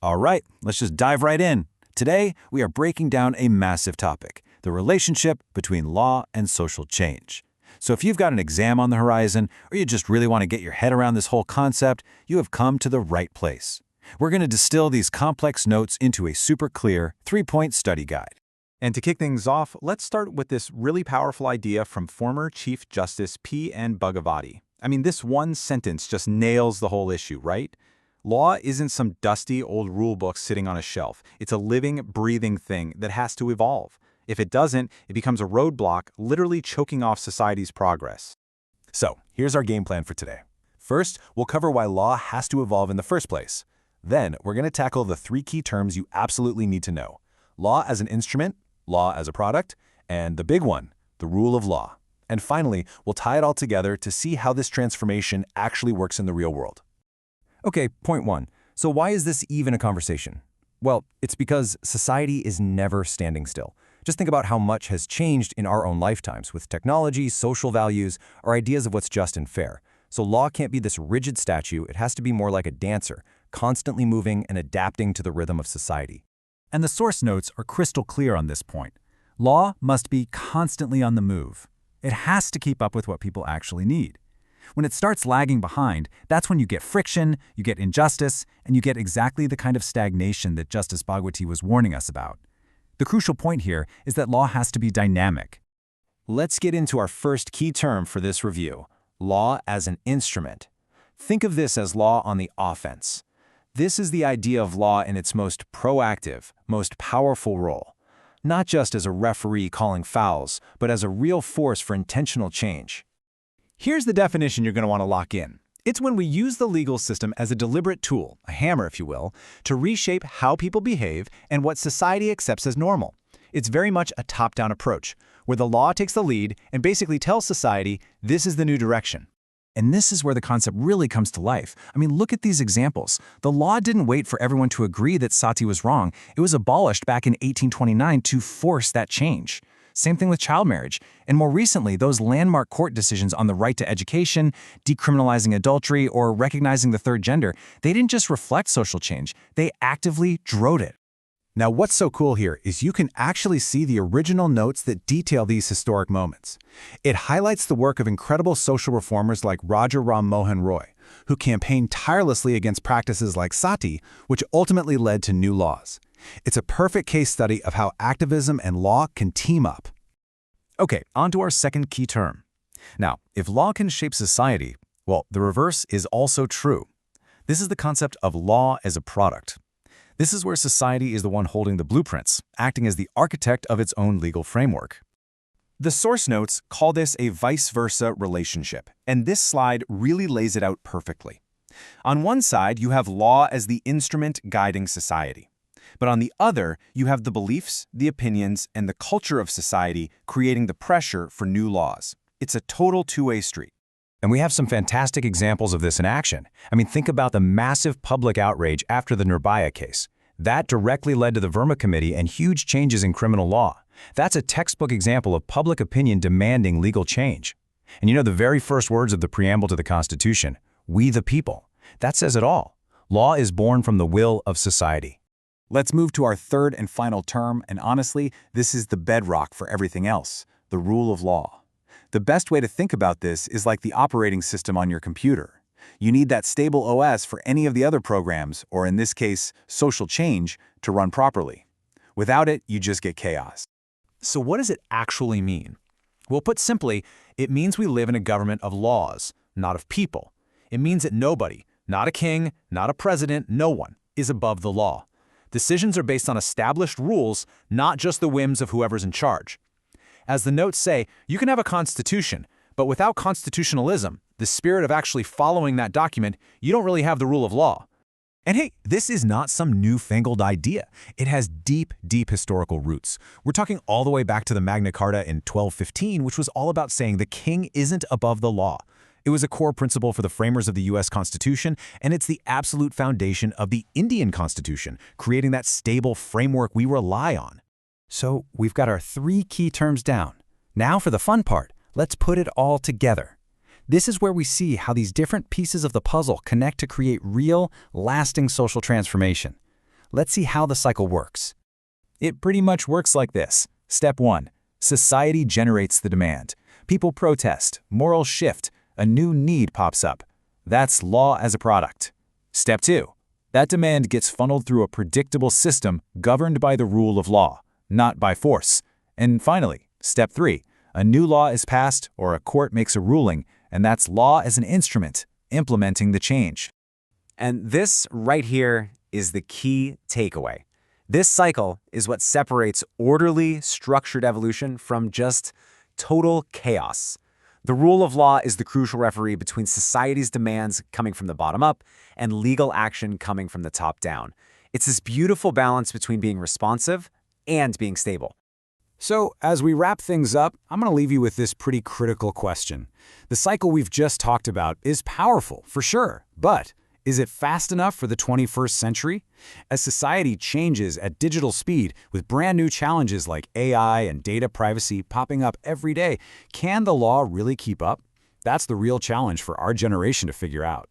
All right, let's just dive right in. Today, we are breaking down a massive topic, the relationship between law and social change. So if you've got an exam on the horizon, or you just really want to get your head around this whole concept, you have come to the right place. We're going to distill these complex notes into a super clear, 3-point study guide. And to kick things off, let's start with this really powerful idea from former Chief Justice P.N. Bhagavati. I mean, this one sentence just nails the whole issue, right? Law isn't some dusty old rule book sitting on a shelf. It's a living, breathing thing that has to evolve. If it doesn't, it becomes a roadblock, literally choking off society's progress. So, here's our game plan for today. First, we'll cover why law has to evolve in the first place. Then, we're going to tackle the 3 key terms you absolutely need to know: law as an instrument, law as a product, and the big one, the rule of law. And finally, we'll tie it all together to see how this transformation actually works in the real world. Okay, point 1. So why is this even a conversation? Well, it's because society is never standing still. Just think about how much has changed in our own lifetimes with technology, social values, our ideas of what's just and fair. So law can't be this rigid statue, it has to be more like a dancer, constantly moving and adapting to the rhythm of society. And the source notes are crystal clear on this point. Law must be constantly on the move. It has to keep up with what people actually need. When it starts lagging behind, that's when you get friction, you get injustice, and you get exactly the kind of stagnation that Justice Bhagwati was warning us about. The crucial point here is that law has to be dynamic. Let's get into our first key term for this review: law as an instrument. Think of this as law on the offense. This is the idea of law in its most proactive, most powerful role. Not just as a referee calling fouls, but as a real force for intentional change. Here's the definition you're going to want to lock in. It's when we use the legal system as a deliberate tool, a hammer if you will, to reshape how people behave and what society accepts as normal. It's very much a top-down approach, where the law takes the lead and basically tells society this is the new direction. And this is where the concept really comes to life. I mean, look at these examples. The law didn't wait for everyone to agree that sati was wrong. It was abolished back in 1829 to force that change. Same thing with child marriage. And more recently, those landmark court decisions on the right to education, decriminalizing adultery, or recognizing the third gender, they didn't just reflect social change, they actively drove it. Now, what's so cool here is you can actually see the original notes that detail these historic moments. It highlights the work of incredible social reformers like Raja Ram Mohan Roy, who campaigned tirelessly against practices like sati, which ultimately led to new laws. It's a perfect case study of how activism and law can team up. Okay, on to our second key term. Now, if law can shape society, well, the reverse is also true. This is the concept of law as a product. This is where society is the one holding the blueprints, acting as the architect of its own legal framework. The source notes call this a vice versa relationship, and this slide really lays it out perfectly. On one side, you have law as the instrument guiding society. But on the other, you have the beliefs, the opinions, and the culture of society creating the pressure for new laws. It's a total two-way street. And we have some fantastic examples of this in action. I mean, think about the massive public outrage after the Nirbhaya case. That directly led to the Verma Committee and huge changes in criminal law. That's a textbook example of public opinion demanding legal change. And you know the very first words of the preamble to the Constitution, "We the people." That says it all. Law is born from the will of society. Let's move to our third and final term, and honestly, this is the bedrock for everything else, the rule of law. The best way to think about this is like the operating system on your computer. You need that stable OS for any of the other programs, or in this case, social change, to run properly. Without it, you just get chaos. So what does it actually mean? Well, put simply, it means we live in a government of laws, not of people. It means that nobody, not a king, not a president, no one, is above the law. Decisions are based on established rules, not just the whims of whoever's in charge. As the notes say, you can have a constitution, but without constitutionalism, the spirit of actually following that document, you don't really have the rule of law. And hey, this is not some newfangled idea. It has deep, deep historical roots. We're talking all the way back to the Magna Carta in 1215, which was all about saying the king isn't above the law. It was a core principle for the framers of the U.S. Constitution, and it's the absolute foundation of the Indian Constitution, creating that stable framework we rely on. So we've got our 3 key terms down. Now for the fun part, let's put it all together. This is where we see how these different pieces of the puzzle connect to create real, lasting social transformation. Let's see how the cycle works. It pretty much works like this. Step 1. Society generates the demand. People protest, morals shift, a new need pops up. That's law as a product. Step 2. That demand gets funneled through a predictable system governed by the rule of law, not by force. And finally, Step 3. A new law is passed or a court makes a ruling, and that's law as an instrument, implementing the change. And this right here is the key takeaway. This cycle is what separates orderly, structured evolution from just total chaos. The rule of law is the crucial referee between society's demands coming from the bottom up and legal action coming from the top down. It's this beautiful balance between being responsive and being stable. So, as we wrap things up, I'm going to leave you with this pretty critical question. The cycle we've just talked about is powerful, for sure, but is it fast enough for the 21st century? As society changes at digital speed with brand new challenges like AI and data privacy popping up every day, can the law really keep up? That's the real challenge for our generation to figure out.